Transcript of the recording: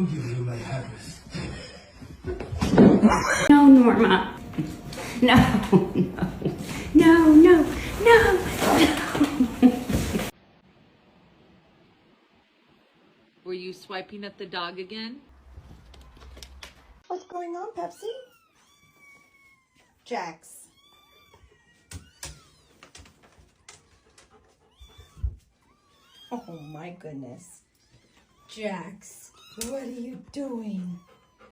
I'll give you my address. No, Norma. No, no, no, no, no. Were you swiping at the dog again? What's going on, Pepsi? Jax. Oh my goodness. Jax, what are you doing?